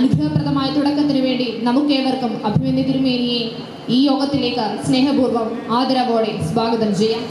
അനുഗ്രഹപ്രദമായ തുടക്കത്തിനു വേണ്ടി നമുക്കേവർക്കും അഭിമന്യ തിരുമേനിയെ ഈ യോഗത്തിലേക്ക് സ്നേഹപൂർവ്വം ആദരവോടെ സ്വാഗതം ചെയ്യാം.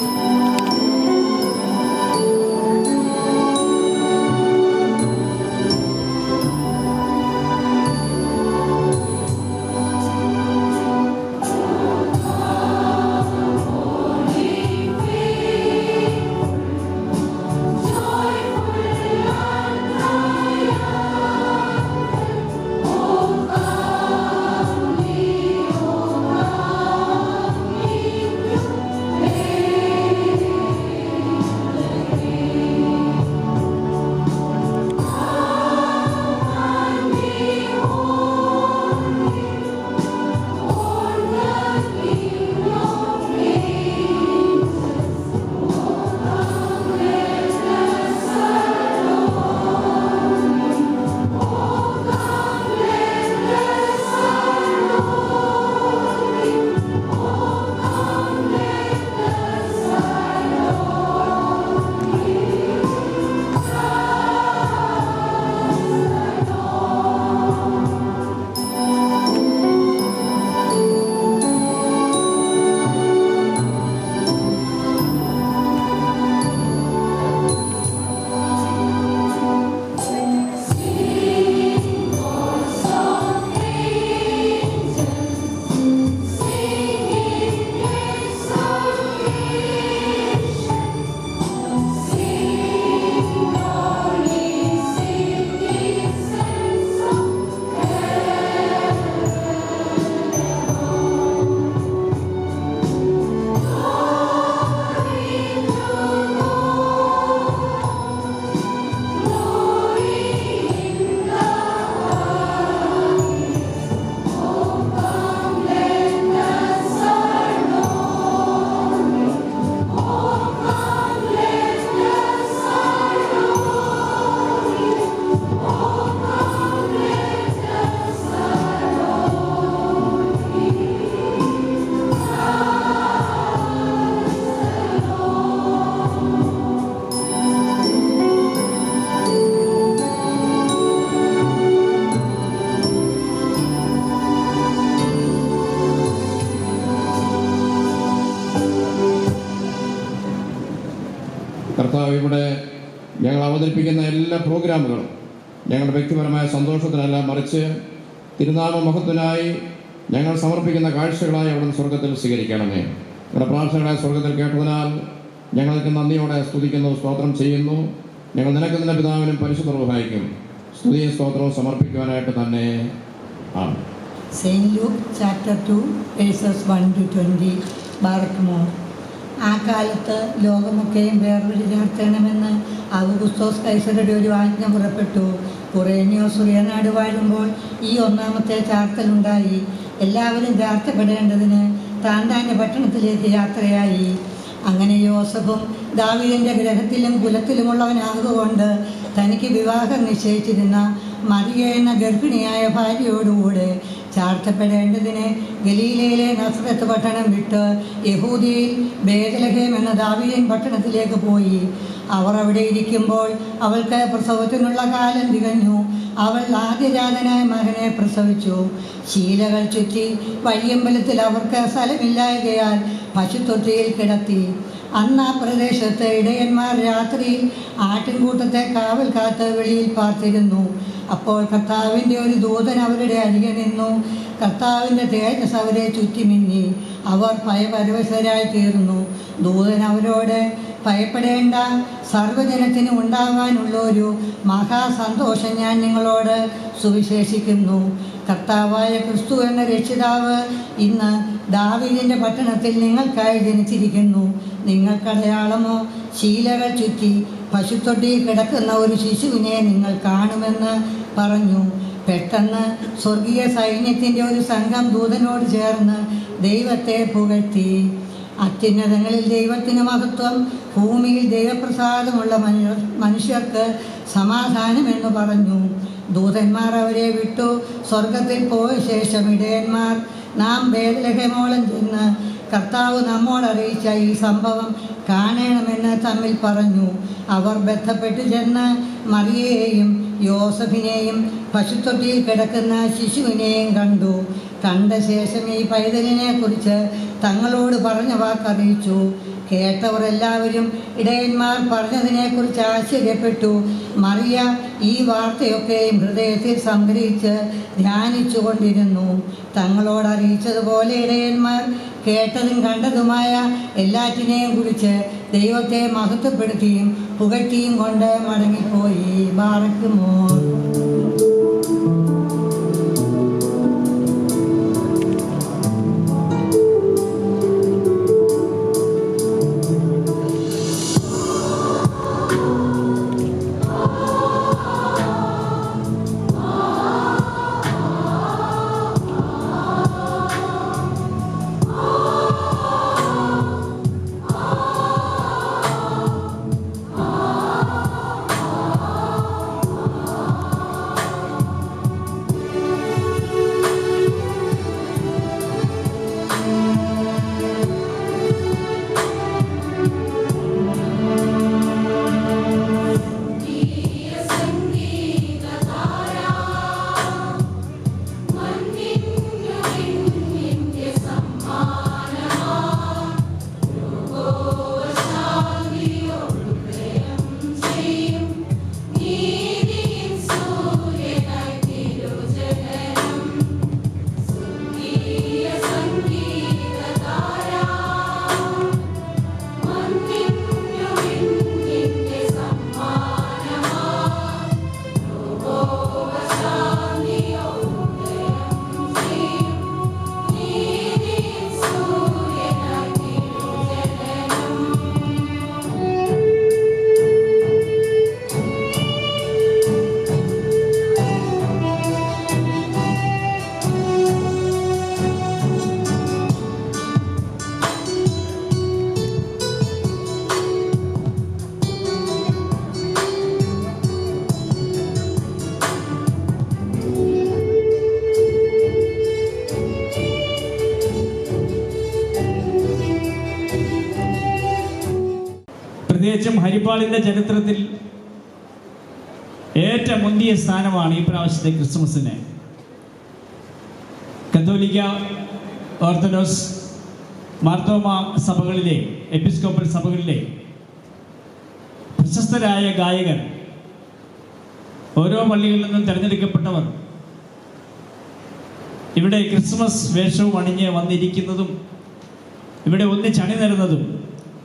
കർത്താവ് ഇവിടെ ഞങ്ങൾ അവതരിപ്പിക്കുന്ന എല്ലാ പ്രോഗ്രാമുകളും ഞങ്ങളുടെ വ്യക്തിപരമായ സന്തോഷത്തിനല്ല, മറിച്ച് തിരുനാമ മഹത്വത്തിനായി ഞങ്ങൾ സമർപ്പിക്കുന്ന കാഴ്ചകളായി അവിടുന്ന് സ്വർഗത്തിൽ സ്വീകരിക്കണമേ. ഞങ്ങളുടെ പ്രാർത്ഥനകളെ സ്വർഗത്തിൽ കേട്ടതിനാൽ ഞങ്ങൾക്ക് നന്ദിയോടെ സ്തുതിക്കുന്നു, സ്തോത്രം ചെയ്യുന്നു. ഞങ്ങൾ നിനക്ക് നിന്റെ പിതാവിനും പരിശുദ്ധ റൂഹായിക്കും സ്തുതിയും സ്തോത്രവും സമർപ്പിക്കുവാനായിട്ട് തന്നെ ആണ്. Saint Luke chapter 2 verses 1-20. ബാറക്ക്മോർ. ആ കാലത്ത് ലോകമൊക്കെയും വേർപിരി ചാർത്തണമെന്ന് ഔഗുസ്തോസ് കൈസരുടെ ഒരു ആജ്ഞ പുറപ്പെട്ടു. കുറേന്യോസ് സുറിയനാട് വാഴുമ്പോൾ ഈ ഒന്നാമത്തെ ചാർത്തലുണ്ടായി. എല്ലാവരും ചാർത്തപ്പെടേണ്ടതിന് താൻ താൻ്റെ പട്ടണത്തിലേക്ക് യാത്രയായി. അങ്ങനെ യോസഫും ദാവീദിൻ്റെ ഗ്രഹത്തിലും കുലത്തിലുമുള്ളവനാകൊണ്ട് തനിക്ക് വിവാഹം നിശ്ചയിച്ചിരുന്ന മറിയ എന്ന ഗർഭിണിയായ ഭാര്യയോടുകൂടെ ചാർത്തപ്പെടേണ്ടതിന് ഗലീലയിലെ നസ്രത്ത് പട്ടണം വിട്ട് യഹൂദിയിൽ ബേത്ലഹേം എന്ന ദാവീദൻ പട്ടണത്തിലേക്ക് പോയി. അവർ അവിടെ ഇരിക്കുമ്പോൾ അവൾക്ക് പ്രസവത്തിനുള്ള കാലം തികഞ്ഞു. അവൾ ആദ്യജാതനായ മകനെ പ്രസവിച്ചു. ശീലകൾ ചുറ്റി വഴിയമ്പലത്തിൽ അവർക്ക് സ്ഥലമില്ലായകയാൽ പശുത്തൊട്ടിയിൽ കിടത്തി. അന്ന് ആ പ്രദേശത്ത് ഇടയന്മാർ രാത്രിയിൽ ആട്ടിൻകൂട്ടത്തെ കാവൽ കാത്ത് വെളിയിൽ പാർത്തിരുന്നു. അപ്പോൾ കർത്താവിൻ്റെ ഒരു ദൂതൻ അവരുടെ അരികെ നിന്നു. കർത്താവിൻ്റെ തേജസ് അവരെ ചുറ്റിമിന്നി. അവർ ഭയപരവശരായി തീർന്നു. ദൂതൻ അവരോട്, ഭയപ്പെടേണ്ട, സർവ്വജനത്തിനും ഉണ്ടാകാനുള്ള ഒരു മഹാസന്തോഷം ഞാൻ നിങ്ങളോട് സുവിശേഷിക്കുന്നു. കർത്താവായ ക്രിസ്തു എന്ന രക്ഷിതാവ് ഇന്ന് ദാവീദിൻ്റെ പട്ടണത്തിൽ നിങ്ങൾക്കായി ജനിച്ചിരിക്കുന്നു. നിങ്ങൾക്കടയാളമോ ശീലകൾ ചുറ്റി പശുത്തൊട്ടിയിൽ കിടക്കുന്ന ഒരു ശിശുവിനെ നിങ്ങൾ കാണുമെന്ന് പറഞ്ഞു. പെട്ടെന്ന് സ്വർഗീയ സൈന്യത്തിൻ്റെ ഒരു സംഘം ദൂതനോട് ചേർന്ന് ദൈവത്തെ പുകഴ്ത്തി. അത്യുന്നതങ്ങളിൽ ദൈവത്തിന് മഹത്വം, ഭൂമിയിൽ ദൈവപ്രസാദമുള്ള മനുഷ്യർക്ക് സമാധാനമെന്ന് പറഞ്ഞു. ദൂതന്മാർ അവരെ വിട്ടു സ്വർഗത്തിൽ പോയ ശേഷം ഇടയന്മാർ, നാം ബേത്ലഹേമോളം ചെന്ന് കർത്താവ് നമ്മോടറിയിച്ച ഈ സംഭവം കാണണമെന്ന് തമ്മിൽ പറഞ്ഞു. അവർ ബന്ധപ്പെട്ട് ചെന്ന് മറിയയെയും യോസഫിനെയും പശുത്തൊട്ടിയിൽ കിടക്കുന്ന ശിശുവിനെയും കണ്ടു. കണ്ട ശേഷം ഈ പൈതലിനെ കുറിച്ച് തങ്ങളോട് പറഞ്ഞ വാക്കറിയിച്ചു. കേട്ടവർ എല്ലാവരും ഇടയന്മാർ പറഞ്ഞതിനെക്കുറിച്ച് ആശ്ചര്യപ്പെട്ടു. മറിയ ഈ വാർത്തയൊക്കെയും ഹൃദയത്തിൽ സംഗ്രഹിച്ച് ധ്യാനിച്ചു കൊണ്ടിരുന്നു. തങ്ങളോടറിയിച്ചതുപോലെ ഇടയന്മാർ കേട്ടതും കണ്ടതുമായ എല്ലാറ്റിനെയും കുറിച്ച് ദൈവത്തെ മഹത്വപ്പെടുത്തിയും പുകഴ്ത്തിയും കൊണ്ട് മടങ്ങിപ്പോയി. ബാറക്കുമോ. പ്രത്യേകിച്ചും ഹരിപ്പാളിൻ്റെ ചരിത്രത്തിൽ ഏറ്റവും മുന്തിയ സ്ഥാനമാണ് ഈ പ്രാവശ്യത്തെ ക്രിസ്മസിന്. കത്തോലിക്ക, ഓർത്തഡോക്സ്, മാർത്തോമ സഭകളിലെ, എപ്പിസ്കോപ്പൽ സഭകളിലെ പ്രശസ്തരായ ഗായകർ, ഓരോ പള്ളികളിൽ നിന്നും തിരഞ്ഞെടുക്കപ്പെട്ടവർ ഇവിടെ ക്രിസ്മസ് വേഷവും അണിഞ്ഞ് വന്നിരിക്കുന്നതും ഇവിടെ ഒന്നിച്ചണിനിരുന്നതും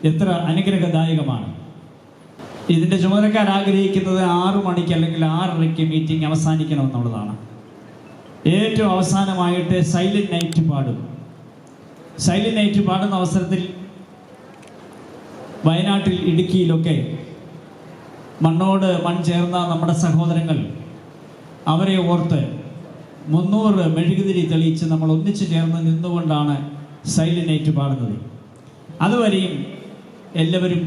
എത്ര അനുഗ്രഹദായകമാണ്. ഇതിൻ്റെ ചുമതലക്കാർ ആഗ്രഹിക്കുന്നത് 6 മണിക്ക് അല്ലെങ്കിൽ 6:30 മീറ്റിംഗ് അവസാനിക്കണമെന്നുള്ളതാണ്. ഏറ്റവും അവസാനമായിട്ട് സൈലന്റ് നൈറ്റ് പാടും. സൈലന്റ് നൈറ്റ് പാടുന്ന അവസരത്തിൽ വയനാട്ടിൽ, ഇടുക്കിയിലൊക്കെ മണ്ണോട് മൺ ചേർന്ന നമ്മുടെ സഹോദരങ്ങൾ, അവരെ ഓർത്ത് 300 മെഴുകുതിരി തെളിയിച്ച് നമ്മൾ ഒന്നിച്ചു ചേർന്ന് നിന്നുകൊണ്ടാണ് സൈലന്റ് നൈറ്റ് പാടുന്നത്. അതുവരെയും എല്ലാവരും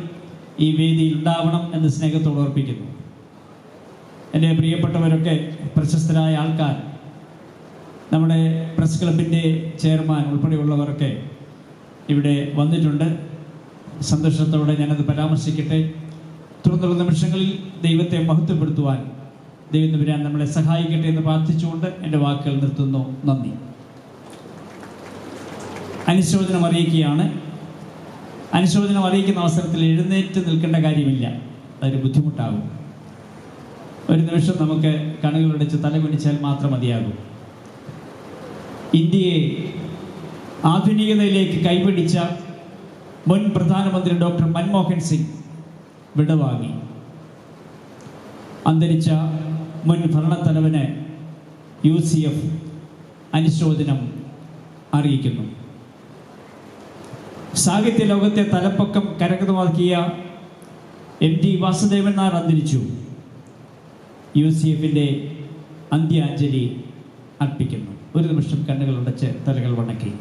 ഈ വേദിയിൽ ഉണ്ടാവണം എന്ന് സ്നേഹത്തോട് ഓർപ്പിക്കുന്നു. എൻ്റെ പ്രിയപ്പെട്ടവരൊക്കെ, പ്രശസ്തരായ ആൾക്കാർ, നമ്മുടെ പ്രസ് ക്ലബിൻ്റെ ചെയർമാൻ ഉൾപ്പെടെയുള്ളവരൊക്കെ ഇവിടെ വന്നിട്ടുണ്ട്. സന്തോഷത്തോടെ ഞാനത് പരാമർശിക്കട്ടെ. തുടർന്നുള്ള നിമിഷങ്ങളിൽ ദൈവത്തെ മഹത്വപ്പെടുത്തുവാൻ ദൈവം വരാൻ നമ്മളെ സഹായിക്കട്ടെ എന്ന് പ്രാർത്ഥിച്ചുകൊണ്ട് എൻ്റെ വാക്കുകൾ നിർത്തുന്നു. നന്ദി. അനുശോചനം അറിയിക്കുകയാണ്. അനുശോചനം അറിയിക്കുന്ന അവസരത്തിൽ എഴുന്നേറ്റ് നിൽക്കേണ്ട കാര്യമില്ല, അതൊരു ബുദ്ധിമുട്ടാകും. ഒരു നിമിഷം നമുക്ക് കണ്ണുകളടച്ച് തലകുനിച്ചാൽ മാത്രം മതിയാകും. ഇന്ത്യയെ ആധുനികതയിലേക്ക് കൈപിടിച്ച മുൻ പ്രധാനമന്ത്രി ഡോക്ടർ മൻമോഹൻ സിംഗ് വിടവാങ്ങി. അന്തരിച്ച മുൻ ഭരണത്തലവന് UCF അനുശോചനം അറിയിക്കുന്നു. സാഹിത്യ ലോകത്തെ തലപ്പൊക്കം കരഗതമാക്കിയ MT വാസുദേവൻ നായർ അന്തരിച്ചു. UCFിൻ്റെ അന്ത്യാഞ്ജലി അർപ്പിക്കുന്നു. ഒരു നിമിഷം കണ്ണുകൾ അടച്ച് തലകൾ വണക്കി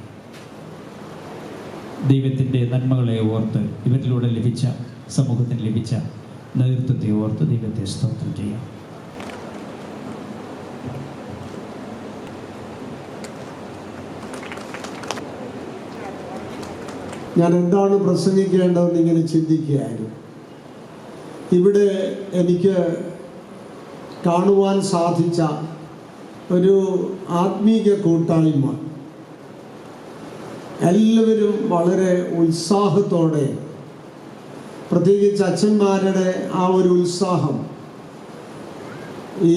ദൈവത്തിൻ്റെ നന്മകളെ ഓർത്ത്, ഇവരിലൂടെ ലഭിച്ച, സമൂഹത്തിന് ലഭിച്ച നേതൃത്വത്തെ ഓർത്ത് ദൈവത്തെ സ്തോത്രം ചെയ്യാം. ഞാൻ എന്താണ് പ്രസംഗിക്കേണ്ടതെന്ന് ഇങ്ങനെ ചിന്തിക്കുകയായിരുന്നു. ഇവിടെ എനിക്ക് കാണുവാൻ സാധിച്ച ഒരു ആത്മീക കൂട്ടായ്മ, എല്ലാവരും വളരെ ഉത്സാഹത്തോടെ, പ്രത്യേകിച്ച് അച്ഛന്മാരുടെ ആ ഒരു ഉത്സാഹം, ഈ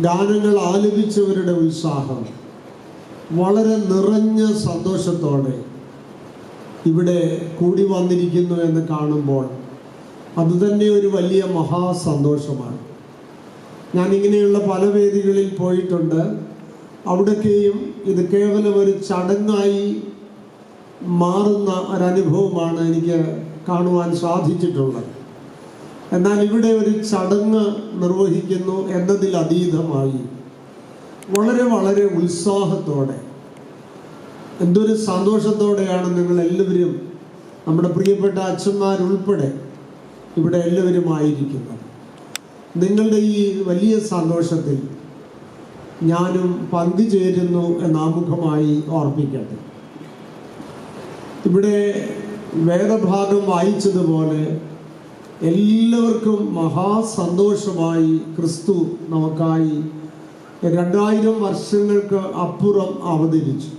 ഗാനങ്ങൾ ആലപിച്ചവരുടെ ഉത്സാഹം, വളരെ നിറഞ്ഞ സന്തോഷത്തോടെ ഇവിടെ കൂടി വന്നിരിക്കുന്നു എന്ന് കാണുമ്പോൾ അതുതന്നെ ഒരു വലിയ മഹാസന്തോഷമാണ്. ഞാനിങ്ങനെയുള്ള പല വേദികളിൽ പോയിട്ടുണ്ട്. അവിടൊക്കെയും ഇത് കേവലം ഒരു ചടങ്ങായി മാറുന്ന ഒരനുഭവമാണ് എനിക്ക് കാണുവാൻ സാധിച്ചിട്ടുള്ളത്. എന്നാൽ ഇവിടെ ഒരു ചടങ്ങ് നിർവഹിക്കുന്നു എന്നതിലതീതമായി വളരെ വളരെ ഉത്സാഹത്തോടെ, എന്തൊരു സന്തോഷത്തോടെയാണ് നിങ്ങൾ എല്ലാവരും, നമ്മുടെ പ്രിയപ്പെട്ട അച്ഛന്മാരുൾപ്പെടെ ഇവിടെ എല്ലാവരും ആയിരിക്കുന്നത്. നിങ്ങളുടെ ഈ വലിയ സന്തോഷത്തിൽ ഞാനും പങ്കുചേരുന്നു എന്നാമുഖമായി ഓർപ്പിക്കട്ടെ. ഇവിടെ വേദഭാഗം വായിച്ചതുപോലെ എല്ലാവർക്കും മഹാസന്തോഷമായി ക്രിസ്തു നമുക്കായി 2000 വർഷങ്ങൾക്ക് അപ്പുറം അവതരിച്ചു.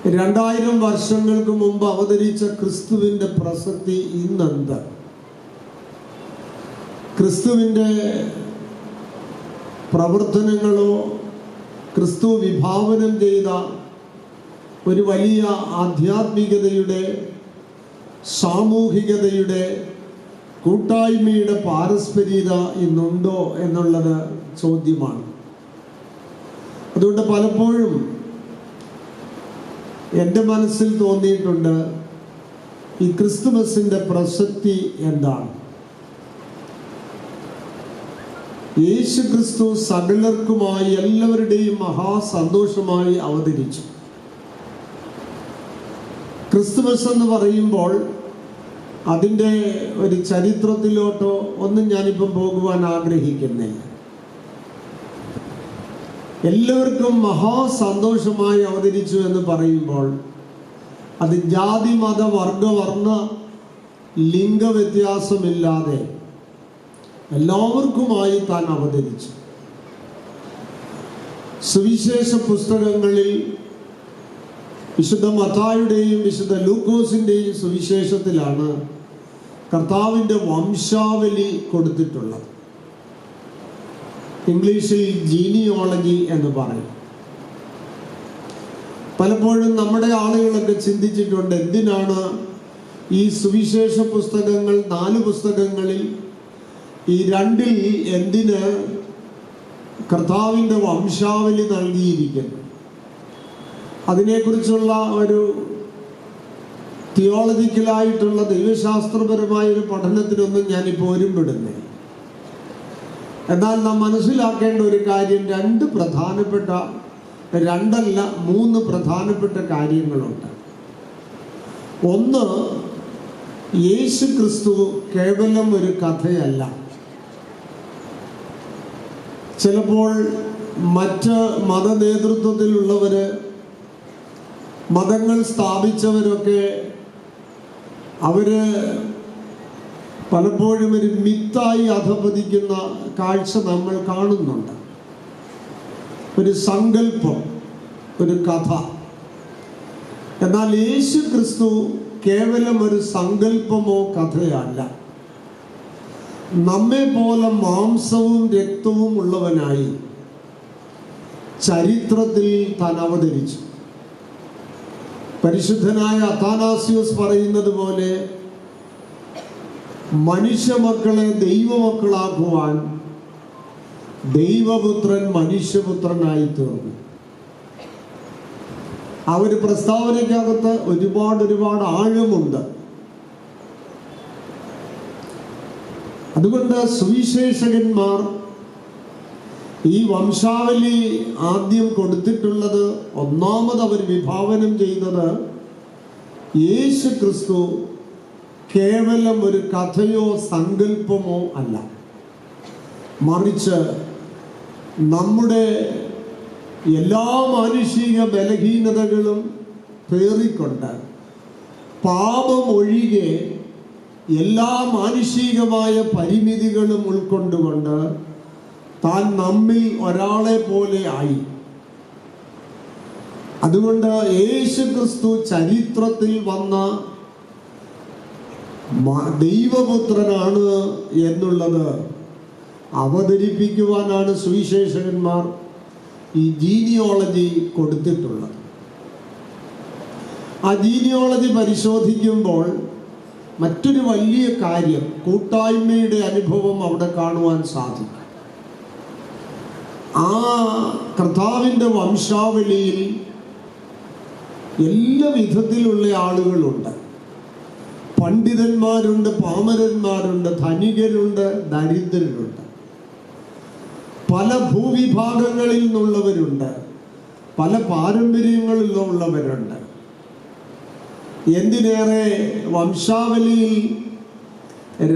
2000 വർഷങ്ങൾക്ക് മുമ്പ് അവതരിച്ച ക്രിസ്തുവിൻ്റെ പ്രസക്തി ഇന്നെന്ത്? ക്രിസ്തുവിൻ്റെ പ്രവർത്തനങ്ങളോ ക്രിസ്തു വിഭാവനം ചെയ്ത ഒരു വലിയ ആധ്യാത്മികതയുടെ, സാമൂഹികതയുടെ, കൂട്ടായ്മയുടെ പാരസ്പര്യത ഇന്നുണ്ടോ എന്നുള്ളത് ചോദ്യമാണ്. അതുകൊണ്ട് പലപ്പോഴും എൻ്റെ മനസ്സിൽ തോന്നിയിട്ടുണ്ട്, ഈ ക്രിസ്തുമസിൻ്റെ പ്രസക്തി എന്താണ്? യേശു ക്രിസ്തു സകലർക്കുമായി എല്ലാവരുടെയും മഹാസന്തോഷമായി അവതരിച്ചു. ക്രിസ്തുമസ് എന്ന് പറയുമ്പോൾ അതിൻ്റെ ഒരു ചരിത്രത്തിലോട്ടോ ഒന്നും ഞാനിപ്പം പോകുവാൻ ആഗ്രഹിക്കുന്നില്ല. എല്ലാവർക്കും മഹാസന്തോഷമായി അവതരിച്ചു എന്ന് പറയുമ്പോൾ അത് ജാതി, മത, വർഗ, വർണ്ണ, ലിംഗവ്യത്യാസമില്ലാതെ എല്ലാവർക്കുമായി താൻ അവതരിച്ചു. സുവിശേഷ പുസ്തകങ്ങളിൽ വിശുദ്ധ മത്തായിയുടെയും വിശുദ്ധ ലൂക്കോസിൻ്റെയും സുവിശേഷത്തിലാണ് കർത്താവിൻ്റെ വംശാവലി കൊടുത്തിട്ടുള്ളത്. ഇംഗ്ലീഷിൽ ജീനിയോളജി എന്ന് പറയും. പലപ്പോഴും നമ്മുടെ ആളുകളൊക്കെ ചിന്തിച്ചിട്ടുണ്ട്, എന്തിനാണ് ഈ സുവിശേഷ പുസ്തകങ്ങൾ 4 പുസ്തകങ്ങളിൽ ഈ 2-ൽ എന്തിന് കർത്താവിൻ്റെ വംശാവലി നൽകിയിരിക്കുന്നു? അതിനെക്കുറിച്ചുള്ള ഒരു തിയോളജിക്കലായിട്ടുള്ള ദൈവശാസ്ത്രപരമായ ഒരു പഠനത്തിനൊന്നും ഞാനിപ്പോൾ ഒരുമ്പെടുന്നില്ല. എന്നാൽ നാം മനസ്സിലാക്കേണ്ട ഒരു കാര്യം, 2 പ്രധാനപ്പെട്ട, 2 അല്ല 3 പ്രധാനപ്പെട്ട കാര്യങ്ങളുണ്ട്. ഒന്ന്, യേശു ക്രിസ്തു കേവലം ഒരു കഥയല്ല. ചിലപ്പോൾ മറ്റ് മതനേതൃത്വത്തിലുള്ളവർ, മതങ്ങൾ സ്ഥാപിച്ചവരൊക്കെ അവര് പലപ്പോഴും ഒരു മിത്തായി അധപതിക്കുന്ന കാഴ്ച നമ്മൾ കാണുന്നുണ്ട്. ഒരു സങ്കല്പം, ഒരു കഥ. എന്നാൽ യേശു ക്രിസ്തു കേവലം ഒരു സങ്കല്പമോ കഥയല്ല. നമ്മെ പോലെ മാംസവും രക്തവും ഉള്ളവനായി ചരിത്രത്തിൽ താൻ അവതരിച്ചു. പരിശുദ്ധനായ അഥാനാസ്യോസ് പറയുന്നത് പോലെ, മനുഷ്യമക്കളെ ദൈവമക്കളാക്കുവാൻ ദൈവപുത്രൻ മനുഷ്യപുത്രനായി തീർന്നു. ആ ഒരു പ്രസ്താവനയ്ക്കകത്ത് ഒരുപാട് ആഴമുണ്ട്. അതുകൊണ്ട് സുവിശേഷകന്മാർ ഈ വംശാവലി ആദ്യം കൊടുത്തിട്ടുള്ളത്, ഒന്നാമത് അവർ വിഭാവനം ചെയ്തത്, യേശു ക്രിസ്തു കേവലം ഒരു കഥയോ സങ്കല്പമോ അല്ല, മറിച്ച് നമ്മുടെ എല്ലാ മാനുഷിക ബലഹീനതകളും പേറിക്കൊണ്ട് പാപമൊഴികെ എല്ലാ മാനുഷികമായ പരിമിതികളും ഉൾക്കൊണ്ടുകൊണ്ട് താൻ നമ്മിൽ ഒരാളെ പോലെ ആയി. അതുകൊണ്ട് യേശുക്രിസ്തു ചരിത്രത്തിൽ വന്ന ദൈവപുത്രനാണ് എന്നുള്ളത് അവതരിപ്പിക്കുവാനാണ് സുവിശേഷകന്മാർ ഈ ജീനിയോളജി കൊടുത്തിട്ടുള്ളത്. ആ ജീനിയോളജി പരിശോധിക്കുമ്പോൾ മറ്റൊരു വലിയ കാര്യം, കൂട്ടായ്മയുടെ അനുഭവം അവിടെ കാണുവാൻ സാധിക്കും. ആ കർത്താവിൻ്റെ വംശാവലിയിൽ എല്ലാ വിധത്തിലുള്ള ആളുകളുണ്ട്. പണ്ഡിതന്മാരുണ്ട്, പാമരന്മാരുണ്ട്, ധനികരുണ്ട്, ദരിദ്രരുണ്ട്, പല ഭൂവിഭാഗങ്ങളിൽ നിന്നുള്ളവരുണ്ട്, പല പാരമ്പര്യങ്ങളിലുള്ളവരുണ്ട്. എന്തിനേറെ വംശാവലിയിൽ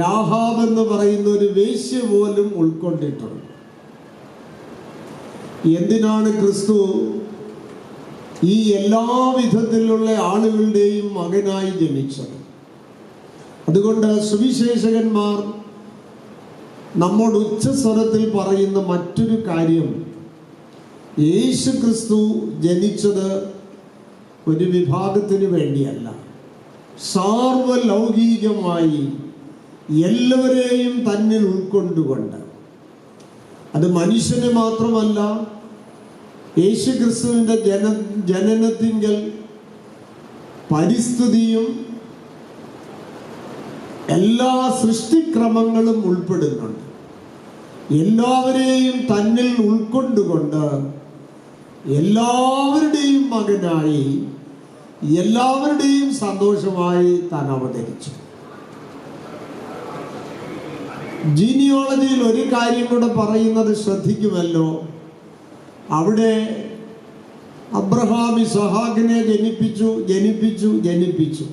രാഹാബ് എന്ന് പറയുന്ന ഒരു വേശ്യ പോലും ഉൾക്കൊണ്ടിട്ടുണ്ട്. എന്തിനാണ് ക്രിസ്തു ഈ എല്ലാ വിധത്തിലുള്ള ആളുകളുടെയും മകനായി ജനിച്ചത്? അതുകൊണ്ട് സുവിശേഷകന്മാർ നമ്മോട് ഉച്ചസ്വരത്തിൽ പറയുന്ന മറ്റൊരു കാര്യം, യേശു ക്രിസ്തു ജനിച്ചത് ഒരു വിഭാഗത്തിന് വേണ്ടിയല്ല, സാർവലൗകികമായി എല്ലാവരെയും തന്നിൽ ഉൾക്കൊണ്ടുകൊണ്ട്. അത് മനുഷ്യന് മാത്രമല്ല, യേശു ക്രിസ്തുവിൻ്റെ ജനനത്തിങ്കൽ പരിസ്ഥിതിയും എല്ലാ സൃഷ്ടിക്രമങ്ങളും ഉൾപ്പെടുന്നുണ്ട്. എല്ലാവരെയും തന്നിൽ ഉൾക്കൊണ്ടുകൊണ്ട് എല്ലാവരുടെയും മകനായി എല്ലാവരുടെയും സന്തോഷമായി താൻ അവതരിച്ചു. ജീനിയോളജിയിൽ ഒരു കാര്യം കൂടെ പറയുന്നത് ശ്രദ്ധിക്കുമല്ലോ. അവിടെ അബ്രഹാം ഇസഹാക്കിനെ ജനിപ്പിച്ചു.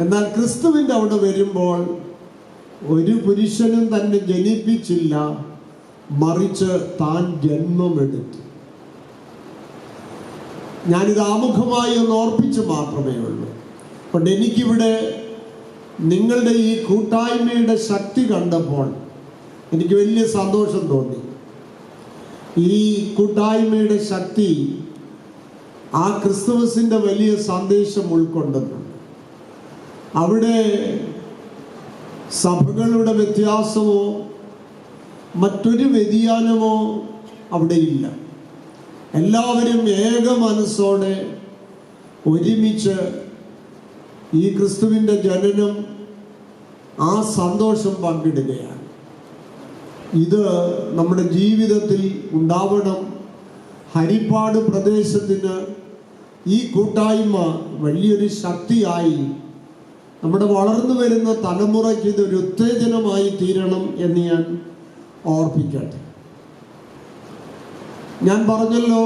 എന്നാൽ ക്രിസ്തുവിൻ്റെ അവിടെ വരുമ്പോൾ ഒരു പുരുഷനും തന്നെ ജനിപ്പിച്ചില്ല, മറിച്ച് താൻ ജന്മമെടുത്തു. ഞാനിത് ആമുഖമായി ഒന്ന് ഓർപ്പിച്ച് മാത്രമേ ഉള്ളൂ. അതുകൊണ്ട് എനിക്കിവിടെ നിങ്ങളുടെ ഈ കൂട്ടായ്മയുടെ ശക്തി കണ്ടപ്പോൾ എനിക്ക് വലിയ സന്തോഷം തോന്നി. ഈ കൂട്ടായ്മയുടെ ശക്തി ആ ക്രിസ്തുമസിൻ്റെ വലിയ സന്ദേശം ഉൾക്കൊണ്ടുന്നുണ്ട്. അവിടെ സഭകളുടെ വ്യത്യാസമോ മറ്റൊരു വ്യതിയാനമോ അവിടെയില്ല. എല്ലാവരും ഏക മനസ്സോടെ ഒരുമിച്ച് ഈ ക്രിസ്തുവിൻ്റെ ജനനം, ആ സന്തോഷം പങ്കിടുകയാണ്. ഇത് നമ്മുടെ ജീവിതത്തിൽ ഉണ്ടാവണം. ഹരിപ്പാട് പ്രദേശത്തിന് ഈ കൂട്ടായ്മ വലിയൊരു ശക്തിയായി നമ്മുടെ വളർന്നു വരുന്ന തലമുറയ്ക്ക് ഇതൊരു ഉത്തേജനമായി തീരണം എന്ന് ഞാൻ ഓർപ്പിക്കട്ടെ. ഞാൻ പറഞ്ഞല്ലോ,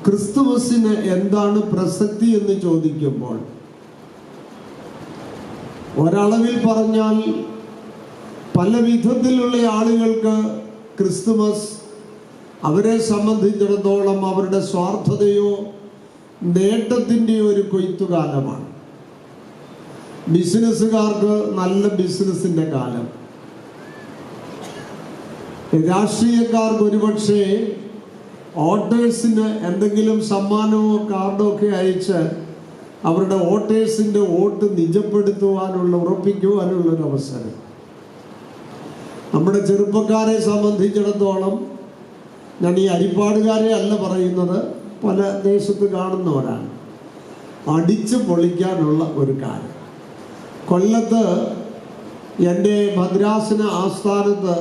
ക്രിസ്തുമസിന് എന്താണ് പ്രസക്തി എന്ന് ചോദിക്കുമ്പോൾ ഒരളവിൽ പറഞ്ഞാൽ പല വിധത്തിലുള്ള ആളുകൾക്ക് ക്രിസ്തുമസ് അവരെ സംബന്ധിച്ചിടത്തോളം അവരുടെ സ്വാർത്ഥതയോ നേട്ടത്തിൻ്റെയോ ഒരു കൊയ്ത്തുകാലമാണ്. ബിസിനസ്സുകാർക്ക് നല്ല ബിസിനസ്സിൻ്റെ കാലം, രാഷ്ട്രീയക്കാർക്ക് ഒരുപക്ഷെ വോട്ടേഴ്സിന് എന്തെങ്കിലും സമ്മാനമോ കാർഡോ ഒക്കെ അയച്ച് അവരുടെ വോട്ടേഴ്സിൻ്റെ വോട്ട് ഉറപ്പിക്കുവാനുള്ളൊരു അവസരം. നമ്മുടെ ചെറുപ്പക്കാരെ സംബന്ധിച്ചിടത്തോളം, ഞാൻ ഈ ഹരിപ്പാടുകാരെ അല്ല പറയുന്നത്, പല ദേശത്ത് കാണുന്നവരാണ്, അടിച്ച് പൊളിക്കാനുള്ള ഒരു കാര്യം. കൊല്ലത്ത് എൻ്റെ ഭദ്രാസന ആസ്ഥാനത്ത്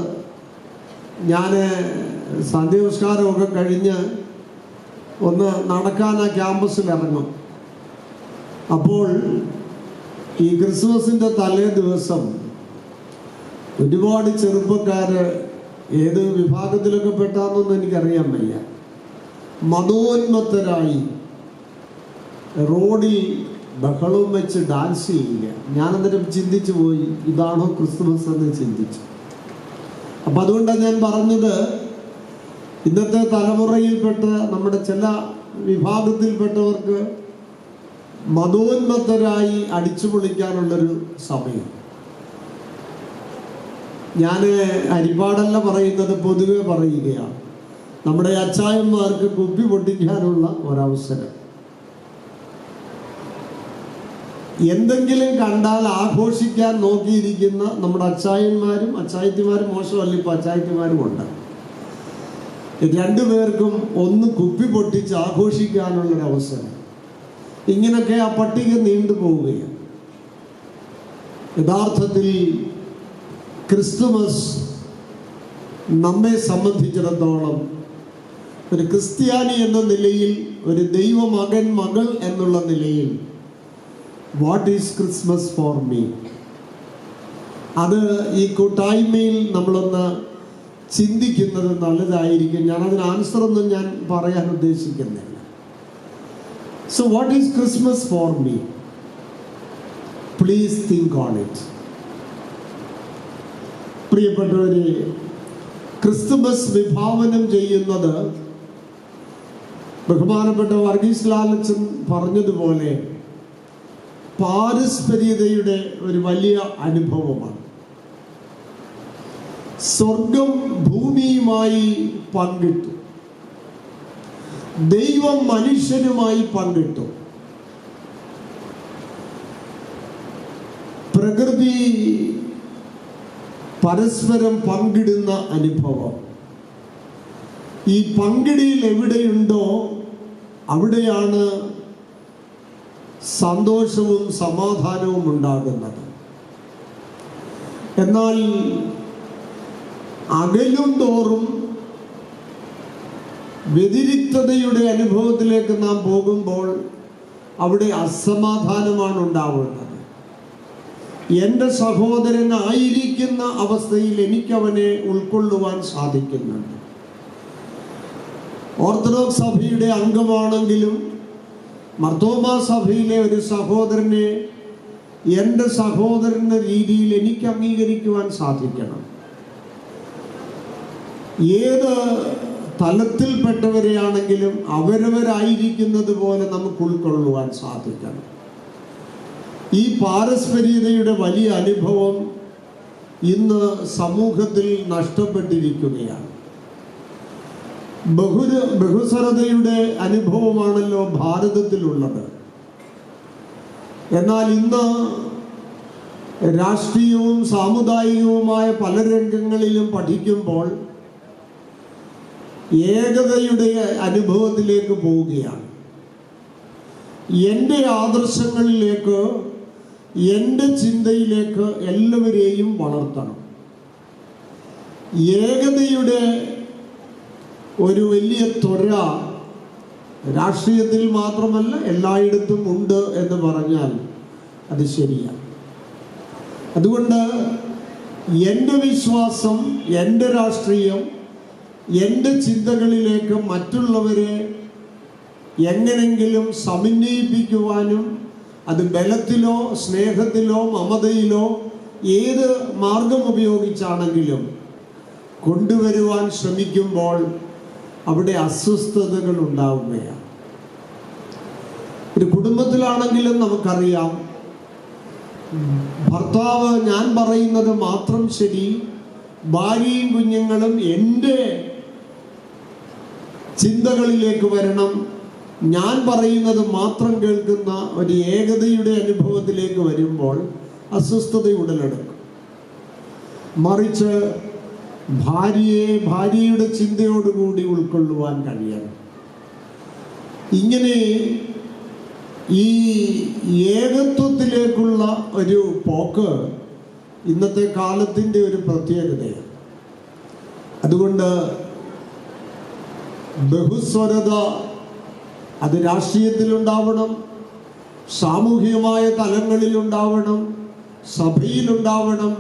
ഞാൻ സന്ധ്യാനമസ്കാരമൊക്കെ കഴിഞ്ഞ് ഒന്ന് നടക്കാൻ ആ ക്യാമ്പസിൽ ഇറങ്ങും. അപ്പോൾ ഈ ക്രിസ്മസിൻ്റെ തലേ ദിവസം ഒരുപാട് ചെറുപ്പക്കാർ, ഏത് വിഭാഗത്തിലൊക്കെ പെട്ടാന്നൊന്നും എനിക്കറിയാൻ വയ്യ, മതോന്മത്തരായി റോഡിൽ ബഹളവും വെച്ച് ഡാൻസ് ചെയ്യുക. ഞാനന്നേരം ചിന്തിച്ചു പോയി, ഇതാണോ ക്രിസ്തുമസ് എന്ന് ചിന്തിച്ചു. അപ്പം അതുകൊണ്ടാണ് ഞാൻ പറഞ്ഞത്, ഇന്നത്തെ തലമുറയിൽപ്പെട്ട നമ്മുടെ ചില വിഭാഗത്തിൽപ്പെട്ടവർക്ക് മതോന്മത്തരായി അടിച്ചു പൊളിക്കാനുള്ളൊരു സമയം. ഞാൻ ഹരിപ്പാടല്ല പറയുന്നത്, പൊതുവെ പറയുകയാണ്. നമ്മുടെ അച്ചായന്മാർക്ക് കുപ്പി പൊട്ടിക്കാനുള്ള ഒരവസരം. എന്തെങ്കിലും കണ്ടാൽ ആഘോഷിക്കാൻ നോക്കിയിരിക്കുന്ന നമ്മുടെ അച്ചായന്മാരും അച്ചായത്തിമാരും, മോശമല്ല, ഇപ്പം അച്ചായത്തിമാരും ഉണ്ട്. രണ്ടുപേർക്കും ഒന്ന് കുപ്പി പൊട്ടിച്ച് ആഘോഷിക്കാനുള്ളൊരവസരം. ഇങ്ങനൊക്കെ ആ പട്ടിക നീണ്ടുപോവുകയാണ്. യഥാർത്ഥത്തിൽ ക്രിസ്തുമസ് നമ്മെ സംബന്ധിച്ചിടത്തോളം ഒരു ക്രിസ്ത്യാനി എന്ന നിലയിൽ, ഒരു ദൈവമകൻ മകൾ എന്നുള്ള നിലയിൽ, what is Christmas for me? അത് ഈ കൂട്ടായ്മയിൽ നമ്മളൊന്ന് ചിന്തിക്കുന്നത് നല്ലതായിരിക്കും. ഞാനതിന് ആൻസറൊന്നും ഞാൻ പറയാൻ ഉദ്ദേശിക്കുന്നില്ല. So what is Christmas for me? Please think on it. പ്രിയപ്പെട്ടവരെ, ക്രിസ്തുമസ് വിഭാവനം ചെയ്യുന്നത് ബഹുമാനപ്പെട്ട വർഗീസ് ലാലച്ചൻ പറഞ്ഞതുപോലെ പാരസ്പര്യതയുടെ ഒരു വലിയ അനുഭവമാണ്. സ്വർഗം ഭൂമിയുമായി പങ്കിട്ടു, ദൈവം മനുഷ്യനുമായി പങ്കിട്ടു, പ്രകൃതി പരസ്പരം പങ്കിടുന്ന അനുഭവം. ഈ പങ്കിടിയിൽ എവിടെയുണ്ടോ അവിടെയാണ് സന്തോഷവും സമാധാനവും ഉണ്ടാകുന്നത്. എന്നാൽ അകലും തോറും വ്യതിരിക്തതയുടെ അനുഭവത്തിലേക്ക് നാം പോകുമ്പോൾ അവിടെ അസമാധാനമാണ് ഉണ്ടാവുന്നത്. എൻ്റെ സഹോദരൻ ആയിരിക്കുന്ന അവസ്ഥയിൽ എനിക്കവനെ ഉൾക്കൊള്ളുവാൻ സാധിക്കുന്നുണ്ട്. ഓർത്തഡോക്സ് സഭയുടെ അംഗമാണെങ്കിലും മർത്തോമാ സഭയിലെ ഒരു സഹോദരനെ എൻ്റെ സഹോദരൻ്റെ രീതിയിൽ എനിക്ക് അംഗീകരിക്കുവാൻ സാധിക്കണം. ഏത് തലത്തിൽപ്പെട്ടവരെയാണെങ്കിലും അവരവരായിരിക്കുന്നത് പോലെ നമുക്ക് ഉൾക്കൊള്ളുവാൻ സാധിക്കണം. ഈ പാരസ്പര്യതയുടെ വലിയ അനുഭവം ഇന്ന് സമൂഹത്തിൽ നഷ്ടപ്പെട്ടിരിക്കുകയാണ്. ബഹുസ്വരതയുടെ അനുഭവമാണല്ലോ ഭാരതത്തിലുള്ളത്. എന്നാൽ ഇന്ന് രാഷ്ട്രീയവും സാമുദായികവുമായ പല രംഗങ്ങളിലും പഠിക്കുമ്പോൾ ഏകതയുടെ അനുഭവത്തിലേക്ക് പോവുകയാണ്. എൻ്റെ ആദർശങ്ങളിലേക്ക്, എൻ്റെ ചിന്തയിലേക്ക് എല്ലാവരെയും വളർത്തണം. ഏകതയുടെ ഒരു വലിയ ത്വര രാഷ്ട്രീയത്തിൽ മാത്രമല്ല എല്ലായിടത്തും ഉണ്ട് എന്ന് പറഞ്ഞാൽ അത് ശരിയാണ്. അതുകൊണ്ട് എൻ്റെ വിശ്വാസം, എൻ്റെ രാഷ്ട്രീയം, എൻ്റെ ചിന്തകളിലേക്ക് മറ്റുള്ളവരെ എങ്ങനെങ്കിലും സമന്വയിപ്പിക്കുവാനും അത് ബലത്തിലോ സ്നേഹത്തിലോ മമതയിലോ ഏത് മാർഗം ഉപയോഗിച്ചാണെങ്കിലും കൊണ്ടുവരുവാൻ ശ്രമിക്കുമ്പോൾ അവിടെ അസ്വസ്ഥതകൾ ഉണ്ടാവുകയാണ്. ഒരു കുടുംബത്തിലാണെങ്കിലും നമുക്കറിയാം, ഭർത്താവ് ഞാൻ പറയുന്നത് മാത്രം ശരി, ഭാര്യയും കുഞ്ഞുങ്ങളും എൻ്റെ ചിന്തകളിലേക്ക് വരണം, ഞാൻ പറയുന്നത് മാത്രം കേൾക്കുന്ന ഒരു ഏകതയുടെ അനുഭവത്തിലേക്ക് വരുമ്പോൾ അസ്വസ്ഥത ഉടലെടുക്കും. മറിച്ച് ഭാര്യയുടെ ചിന്തയോടുകൂടി ഉൾക്കൊള്ളുവാൻ കഴിയണം. ഇങ്ങനെ ഈ ഏകത്വത്തിലേക്കുള്ള ഒരു പോക്ക് ഇന്നത്തെ കാലത്തിൻ്റെ ഒരു പ്രത്യേകതയാണ്. അതുകൊണ്ട് ബഹുസ്വരത അത് രാഷ്ട്രീയത്തിലുണ്ടാവണം, സാമൂഹികമായ തലങ്ങളിലുണ്ടാവണം, സഭയിലുണ്ടാവണം,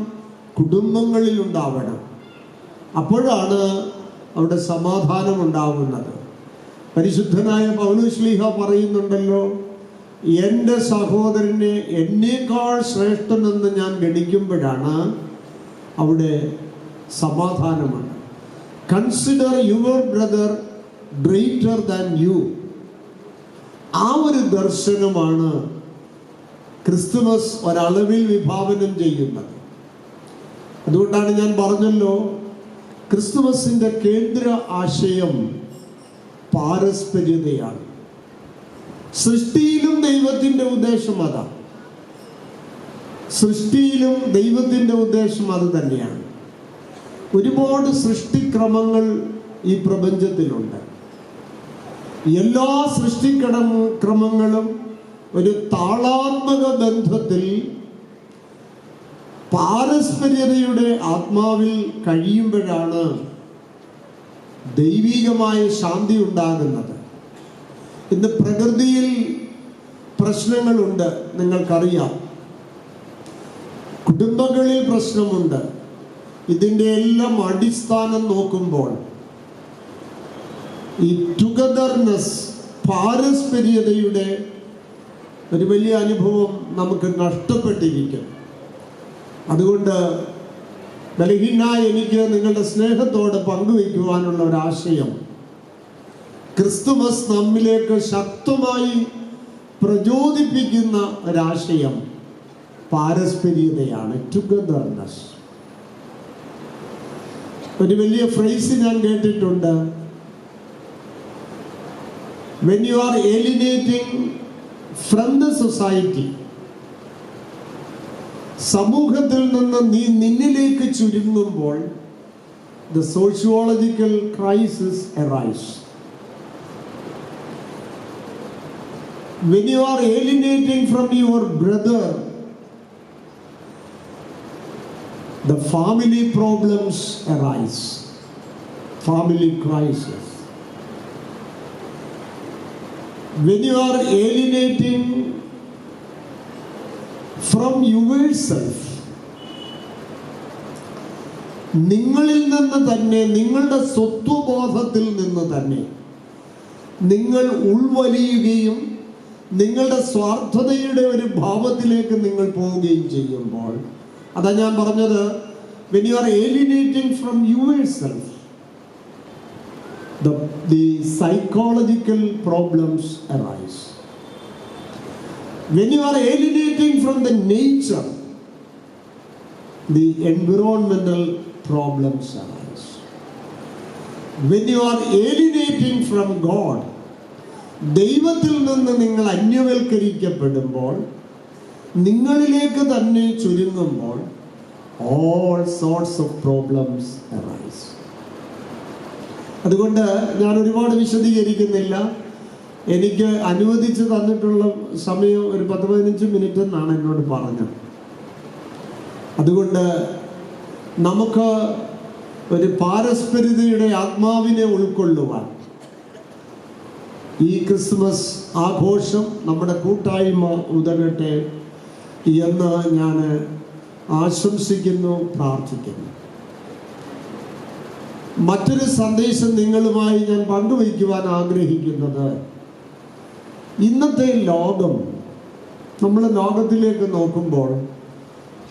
കുടുംബങ്ങളിലുണ്ടാവണം. അപ്പോഴാണ് അവിടെ സമാധാനം ഉണ്ടാവുന്നത്. പരിശുദ്ധനായ പൗലോസ്ലീഹ പറയുന്നുണ്ടല്ലോ, എൻ്റെ സഹോദരനെ എന്നേക്കാൾ ശ്രേഷ്ഠനെന്ന് ഞാൻ ഗണിക്കുമ്പോഴാണ് അവിടെ സമാധാനമുണ്ട്. Consider your brother greater than you. ആ ഒരു ദർശനമാണ് ക്രിസ്തുമസ് ഒരളവിൽ വിഭാവനം ചെയ്യുന്നത്. അതുകൊണ്ടാണ് ഞാൻ പറഞ്ഞല്ലോ, ക്രിസ്തുമസിൻ്റെ കേന്ദ്ര ആശയം പാരസ്പര്യതയാണ്. സൃഷ്ടിയിലും ദൈവത്തിൻ്റെ ഉദ്ദേശം അതാണ്. സൃഷ്ടിയിലും ദൈവത്തിൻ്റെ ഉദ്ദേശം അത് തന്നെയാണ്. ഒരുപാട് സൃഷ്ടിക്രമങ്ങൾ ഈ പ്രപഞ്ചത്തിലുണ്ട്. എല്ലാ സൃഷ്ടിക്രമങ്ങളും ഒരു താളാത്മക ബന്ധത്തിൽ പാരസ്പര്യതയുടെ ആത്മാവിൽ കഴിയുമ്പോഴാണ് ദൈവികമായ ശാന്തി ഉണ്ടാകുന്നത്. ഇന്ന് പ്രകൃതിയിൽ പ്രശ്നങ്ങളുണ്ട്, നിങ്ങൾക്കറിയാം. കുടുംബങ്ങളിൽ പ്രശ്നമുണ്ട്. ഇതിൻ്റെ എല്ലാം അടിസ്ഥാനം നോക്കുമ്പോൾ ഈ ടുഗദർനെസ്, പാരസ്പര്യതയുടെ ഒരു വലിയ അനുഭവം നമുക്ക് നഷ്ടപ്പെട്ടിരിക്കും. അതുകൊണ്ട് ബലഹീനായ എനിക്ക് നിങ്ങളുടെ സ്നേഹത്തോട് പങ്കുവയ്ക്കുവാനുള്ള ഒരാശയം, ക്രിസ്തുമസ് നമ്മിലേക്ക് ശക്തമായി പ്രചോദിപ്പിക്കുന്ന ഒരാശയം പാരസ്പര്യതയാണ്, ടുഗദർനെസ്. ഒരു വലിയ ഫ്രേസ് ഞാൻ കേട്ടിട്ടുണ്ട്, when you are alienating from the society, സമൂഹത്തിൽ നിന്ന് നീ നിന്നിലേക്ക് ചുരുങ്ങുമ്പോൾ the sociological crisis arise. When you are alienating from your brother, the family problems arise, family crisis. When you are alienating from yourself, നിങ്ങളിൽ നിന്ന് തന്നെ, നിങ്ങളുടെ സ്വത്വബോധത്തിൽ നിന്ന് തന്നെ നിങ്ങൾ ഉൾവലിയുകയും നിങ്ങളുടെ സ്വാർത്ഥതയുടെ ഒരു ഭാവത്തിലേക്ക് നിങ്ങൾ പോവുകയും ചെയ്യുമ്പോൾ, അതാ ഞാൻ പറഞ്ഞത്, when you are alienating from yourself, the psychological problems arise. When you are alienating from the nature, the environmental problems arise. When you are alienating from God, ദൈവത്തിൽ നിന്ന് നിങ്ങൾ അന്യവൽക്കരിക്കപ്പെടുമ്പോൾ, നിങ്ങളിലേക്ക് തന്നെ ചുരുങ്ങുമ്പോൾ, all sorts of problems arise. അതുകൊണ്ട് ഞാൻ ഒരുപാട് വിശദീകരിക്കുന്നില്ല. എനിക്ക് അനുവദിച്ച് തന്നിട്ടുള്ള സമയം ഒരു 10-15 മിനിറ്റ് എന്നാണ് എന്നോട് പറഞ്ഞത്. അതുകൊണ്ട് നമുക്ക് ഒരു പാരസ്പര്യതയുടെ ആത്മാവിനെ ഉൾക്കൊള്ളുവാൻ ഈ ക്രിസ്മസ് ആഘോഷം നമ്മുടെ കൂട്ടായ്മ ഉതകട്ടെ എന്ന് ഞാൻ ആശംസിക്കുന്നു, പ്രാർത്ഥിക്കുന്നു. മറ്റൊരു സന്ദേശം നിങ്ങളുമായി ഞാൻ പങ്കുവയ്ക്കുവാൻ ആഗ്രഹിക്കുന്നത്, ഇന്നത്തെ ലോകം, നമ്മൾ ലോകത്തിലേക്ക് നോക്കുമ്പോൾ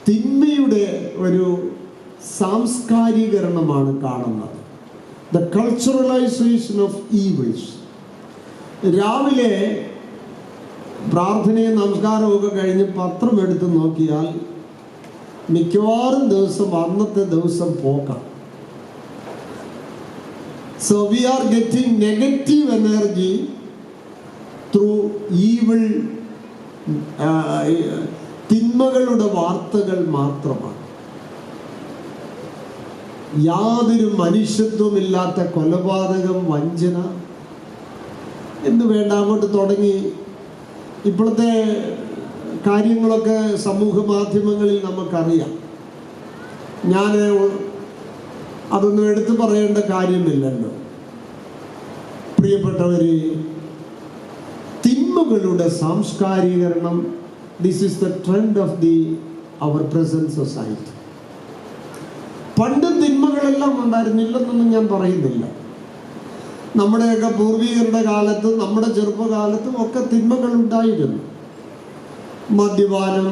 തിന്മയുടെ ഒരു സാംസ്കാരികരണമാണ് കാണുന്നത്. The culturalisation of evils. രാവിലെ പ്രാർത്ഥനയും നമസ്കാരവും ഒക്കെ കഴിഞ്ഞ് പത്രം എടുത്ത് നോക്കിയാൽ മിക്കവാറും ദിവസം അന്നത്തെ ദിവസം പോക്കാം. So we are getting negative energy through evil, തിന്മകളുടെ വാർത്തകൾ മാത്രമാണ്. യാതൊരു മനുഷ്യത്വമില്ലാത്ത കൊലപാതകം, വഞ്ചന എന്ന് വേണ്ട, അങ്ങോട്ട് തുടങ്ങി ഇപ്പോഴത്തെ കാര്യങ്ങളൊക്കെ സമൂഹ മാധ്യമങ്ങളിൽ നമുക്കറിയാം. ഞാൻ അതൊന്നും എടുത്തു പറയേണ്ട കാര്യമില്ലല്ലോ. പ്രിയപ്പെട്ടവരെ, തിന്മകളുടെ സാംസ്കാരികരണം, this is the trend of our present society. പണ്ട് തിന്മകളെല്ലാം ഉണ്ടായിരുന്നില്ലെന്നൊന്നും ഞാൻ പറയുന്നില്ല. നമ്മുടെയൊക്കെ പൂർവികരുടെ കാലത്തും നമ്മുടെ ചെറുപ്പകാലത്തും ഒക്കെ തിന്മകൾ ഉണ്ടായിരുന്നു. മദ്യപാനം,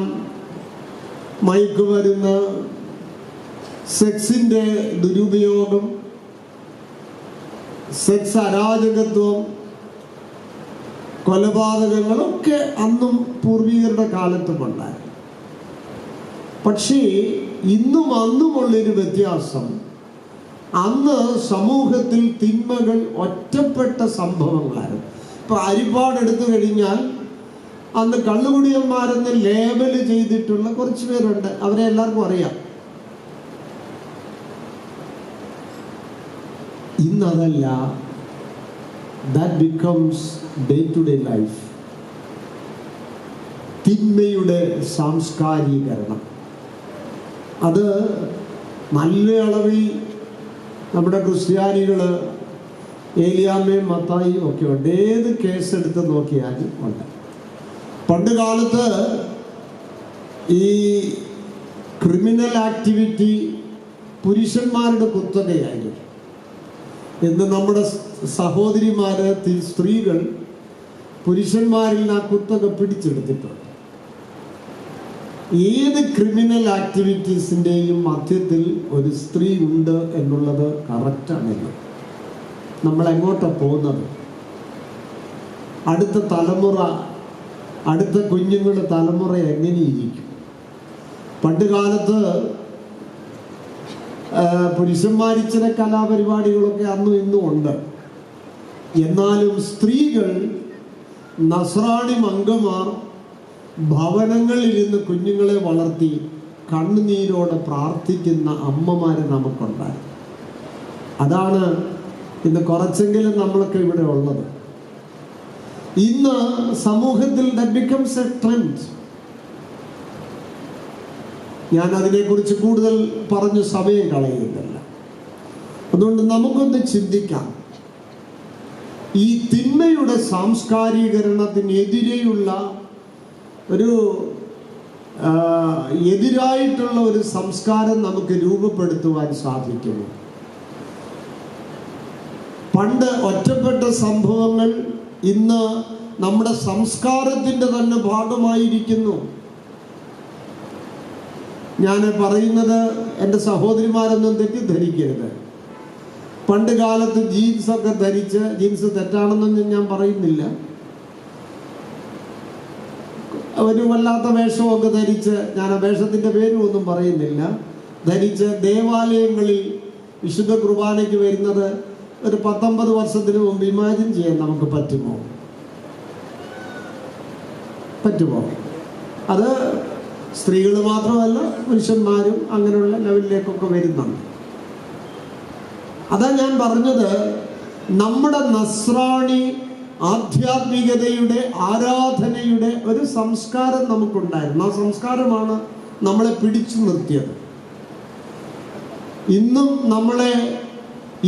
മയക്കുമരുന്ന്, സെക്സിൻ്റെ ദുരുപയോഗം, സെക്സ് അരാജകത്വം, കൊലപാതകങ്ങളൊക്കെ അന്നും പൂർവികരുടെ കാലത്തും ഉണ്ടായിരുന്നു. പക്ഷേ ഇന്നും അന്നുമുള്ളൊരു വ്യത്യാസം, അന്ന് സമൂഹത്തിൽ തിന്മകൾ ഒറ്റപ്പെട്ട സംഭവങ്ങളായിരുന്നു. ഇപ്പൊ അരിപ്പാട് എടുത്തു കഴിഞ്ഞാൽ അന്ന് കള്ളുകുടിയന്മാരെന്ന് ലേബൽ ചെയ്തിട്ടുള്ള കുറച്ച് പേരുണ്ട്, അവരെ എല്ലാവർക്കും അറിയാം. ഇന്നതല്ല. That becomes day to day life. തിന്മയുടെ സാംസ്കാരികരണം അത് നല്ല അളവിൽ നമ്മുടെ ക്രിസ്ത്യാനികൾ, ഏലിയാമ്മയും മത്തായിയും ഒക്കെ ഉണ്ട്. ഏത് കേസെടുത്ത് നോക്കിയാലും ഉണ്ട്. പണ്ട് കാലത്ത് ഈ ക്രിമിനൽ ആക്ടിവിറ്റി പുരുഷന്മാരുടെ കുത്തകയായിരുന്നു. ഇന്ന് നമ്മുടെ സഹോദരിമാര്, സ്ത്രീകൾ പുരുഷന്മാരിൽ ആ കുത്തക പിടിച്ചെടുത്തിട്ടുണ്ട്. ഏത് ക്രിമിനൽ ആക്ടിവിറ്റീസിൻ്റെയും മധ്യത്തിൽ ഒരു സ്ത്രീ ഉണ്ട് എന്നുള്ളത് കറക്റ്റാണല്ലോ. നമ്മൾ എങ്ങോട്ടാണ് പോകുന്നത്? അടുത്ത തലമുറ, അടുത്ത കുഞ്ഞുങ്ങളുടെ തലമുറ എങ്ങനെയിരിക്കും? പണ്ട് കാലത്ത് പുരുഷന്മാരിച്ചിര കലാപരിപാടികളൊക്കെ അന്നും ഇന്നും ഉണ്ട്. എന്നാലും സ്ത്രീകൾ, നസ്രാണി മംഗമാർ ഭവനങ്ങളിൽ ഇരുന്ന് കുഞ്ഞുങ്ങളെ വളർത്തി കണ്ണുനീരോടെ പ്രാർത്ഥിക്കുന്ന അമ്മമാരെ നമുക്കുണ്ടായിരുന്നു. അതാണ് ഇന്ന് കുറച്ചെങ്കിലും നമ്മളൊക്കെ ഇവിടെ ഉള്ളത്. ഇന്ന് സമൂഹത്തിൽ ദാറ്റ് ബിക്കംസ് എ ട്രെൻഡ്. ഞാൻ അതിനെക്കുറിച്ച് കൂടുതൽ പറഞ്ഞു സമയം കളയുന്നില്ല. അതുകൊണ്ട് നമുക്കൊന്ന് ചിന്തിക്കാം. ഈ തിന്മയുടെ സാംസ്കാരീകരണത്തിനെതിരെയുള്ള എതിരായിട്ടുള്ള ഒരു സംസ്കാരം നമുക്ക് രൂപപ്പെടുത്തുവാൻ സാധിക്കുമോ? പണ്ട് ഒറ്റപ്പെട്ട സംഭവങ്ങൾ ഇന്ന് നമ്മുടെ സംസ്കാരത്തിൻ്റെ തന്നെ ഭാഗമായിരിക്കുന്നു. ഞാൻ പറയുന്നത് എൻ്റെ സഹോദരിമാരൊന്നും തെറ്റിദ്ധരിക്കരുത്. പണ്ട് കാലത്ത് ജീൻസൊക്കെ ധരിച്ച്, ജീൻസ് തെറ്റാണെന്നൊന്നും ഞാൻ പറയുന്നില്ല, ഒരു വല്ലാത്ത വേഷമൊക്കെ ധരിച്ച്, ഞാൻ ആ വേഷത്തിൻ്റെ പേരും ഒന്നും പറയുന്നില്ല, ധരിച്ച് ദേവാലയങ്ങളിൽ വിശുദ്ധ കുർബാനയ്ക്ക് വരുന്നത് ഒരു 19 വർഷത്തിന് മുമ്പ് ഇമാജിൻ ചെയ്യാൻ നമുക്ക് പറ്റുമോ? അത് സ്ത്രീകൾ മാത്രമല്ല, പുരുഷന്മാരും അങ്ങനെയുള്ള ലെവലിലേക്കൊക്കെ വരുന്നുണ്ട്. അതാ ഞാൻ പറഞ്ഞത്, നമ്മുടെ നസ്രാണി ആധ്യാത്മികതയുടെ, ആരാധനയുടെ ഒരു സംസ്കാരം നമുക്കുണ്ടായിരുന്നു. ആ സംസ്കാരമാണ് നമ്മളെ പിടിച്ചു നിർത്തിയത്. ഇന്നും നമ്മളെ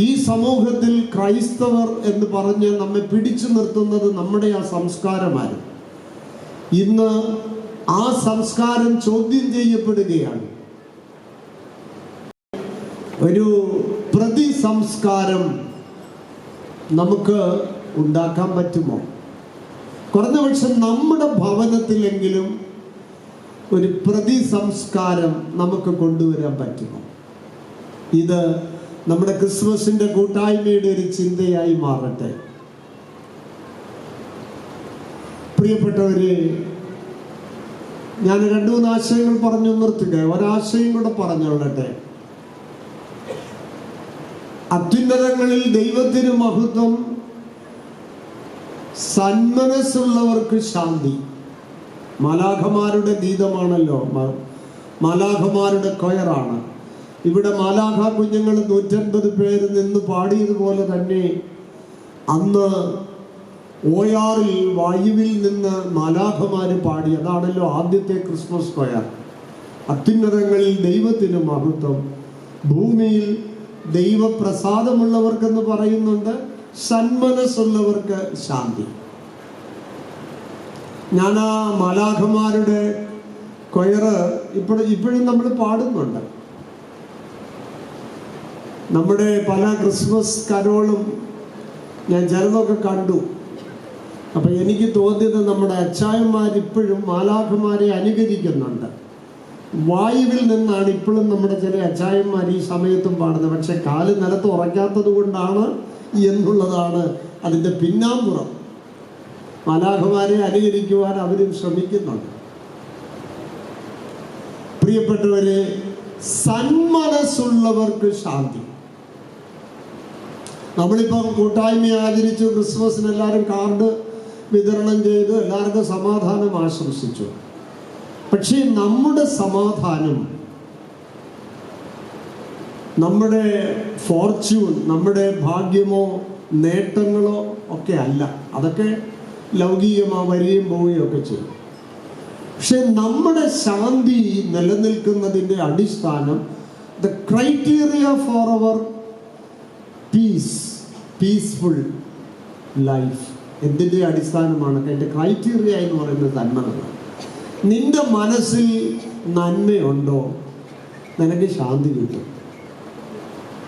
ഈ സമൂഹത്തിൽ ക്രൈസ്തവർ എന്ന് പറഞ്ഞ് നമ്മെ പിടിച്ചു നിർത്തുന്നത് നമ്മുടെ ആ സംസ്കാരമായിരുന്നു. ഇന്ന് ആ സംസ്കാരം ചോദ്യം ചെയ്യപ്പെടുകയാണ്. ഒരു പ്രതിസംസ്കാരം നമുക്ക് ഉണ്ടാക്കാൻ പറ്റുമോ? കുറഞ്ഞ പക്ഷം നമ്മുടെ ഭവനത്തിലെങ്കിലും ഒരു പ്രതിസംസ്കാരം നമുക്ക് കൊണ്ടുവരാൻ പറ്റുമോ? ഇത് നമ്മുടെ ക്രിസ്മസിന്റെ കൂട്ടായ്മയുടെ ഒരു ചിന്തയായി മാറട്ടെ. പ്രിയപ്പെട്ടവരെ, ഞാൻ 2-3 ആശയങ്ങൾ പറഞ്ഞു നിർത്തുക. ഒരാശയം കൂടെ പറഞ്ഞുകൊള്ളട്ടെ. അത്യുന്നതങ്ങളിൽ ദൈവത്തിന് മഹത്വം, സന്മനസ്സുള്ളവർക്ക് ശാന്തി. മാലാഖമാരുടെ ഗീതമാണല്ലോ, മാലാഖമാരുടെ കൊയറാണ്. ഇവിടെ മാലാഖ കുഞ്ഞുങ്ങൾ 150 പേര് നിന്ന് പാടിയതുപോലെ തന്നെ അന്ന് ഓയാറിൽ വായുവിൽ നിന്ന് മാലാഖമാര് പാടി. അതാണല്ലോ ആദ്യത്തെ ക്രിസ്മസ് കൊയർ. അത്യുന്നതങ്ങളിൽ ദൈവത്തിന് മഹത്വം, ഭൂമിയിൽ ദൈവപ്രസാദമുള്ളവർക്കെന്ന് പറയുന്നുണ്ട്, സന്മനസ്സുള്ളവർക്ക് ശാന്തി. ഞാൻ ആ മാലാഖമാരുടെ കൊയറ് ഇപ്പോഴും നമ്മൾ പാടുന്നുണ്ട്. നമ്മുടെ പല ക്രിസ്മസ് കരോളും ഞാൻ ചിലതൊക്കെ കണ്ടു. അപ്പം എനിക്ക് തോന്നിയത് നമ്മുടെ അച്ചായന്മാരിപ്പോഴും മാലാഖമാരെ അനുകരിക്കുന്നുണ്ട്. വായുവിൽ നിന്നാണ് ഇപ്പോഴും നമ്മുടെ ചില അച്ചായന്മാർ ഈ സമയത്തും പാടുന്നത്. പക്ഷെ കാല് നിലത്ത് ഉറയ്ക്കാത്തത് കൊണ്ടാണ് എന്നുള്ളതാണ് അതിൻ്റെ പിന്നാമ്പുറം. മാലാഖമാരെ അനുകരിക്കുവാൻ അവരും ശ്രമിക്കുന്നുണ്ട്. പ്രിയപ്പെട്ടവരെ, സന്മനസ്സുള്ളവർക്ക് ശാന്തി. നമ്മളിപ്പം കൂട്ടായ്മ ആചരിച്ചു, ക്രിസ്മസിന് എല്ലാവരും കാർഡ് വിതരണം ചെയ്ത് എല്ലാവർക്കും സമാധാനം ആശംസിച്ചു. പക്ഷേ നമ്മുടെ സമാധാനം നമ്മുടെ ഫോർച്യൂൺ, നമ്മുടെ ഭാഗ്യമോ നേട്ടങ്ങളോ ഒക്കെ അല്ല. അതൊക്കെ ലൗകികമാ വരികയും പോവുകയും ഒക്കെ ചെയ്യും. പക്ഷെ നമ്മുടെ ശാന്തി നിലനിൽക്കുന്നതിൻ്റെ അടിസ്ഥാനം, the criteria for our peaceful life എന്തിൻ്റെ അടിസ്ഥാനമാണ്? അതിൻ്റെ ക്രൈറ്റീരിയ എന്ന് പറയുന്നത് നന്മകളാണ്. നിന്റെ മനസ്സിൽ നന്മയുണ്ടോ, നിനക്ക് ശാന്തി കിട്ടും.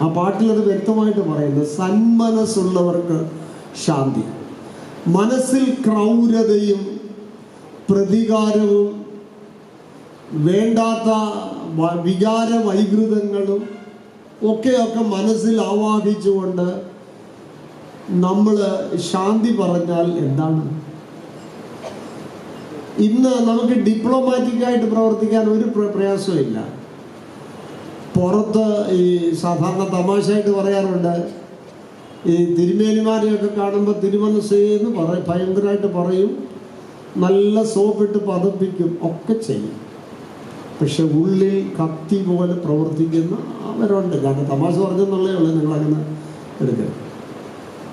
ആ പാട്ടിലത് വ്യക്തമായിട്ട് പറയുന്നത്, സന്മനസ്സുള്ളവർക്ക് ശാന്തി. മനസ്സിൽ ക്രൗരതയും പ്രതികാരവും വേണ്ടാത്ത വികാര വൈകൃതങ്ങളും ഒക്കെ മനസ്സിൽ ആവാഹിച്ചുകൊണ്ട് നമ്മൾ ശാന്തി പറഞ്ഞാൽ എന്താണ്? ഇന്ന് നമുക്ക് ഡിപ്ലോമാറ്റിക്കായിട്ട് പ്രവർത്തിക്കാൻ ഒരു പ്രയാസവും ഇല്ല. പുറത്ത് ഈ സാധാരണ തമാശയായിട്ട് പറയാറുണ്ട്, ഈ തിരുമേനിമാരെയൊക്കെ കാണുമ്പോൾ തിരുമനസ്സേന്ന് ഭയങ്കരമായിട്ട് പറയും, നല്ല സോപ്പിട്ട് പതപ്പിക്കും, ഒക്കെ ചെയ്യും. പക്ഷെ ഉള്ളിൽ കത്തി പോലെ പ്രവർത്തിക്കുന്ന അവരുണ്ട്. ഞാൻ തമാശ പറഞ്ഞെന്നുള്ളേ ഉള്ളൂ, നിങ്ങളങ്ങനെ എടുക്കുക.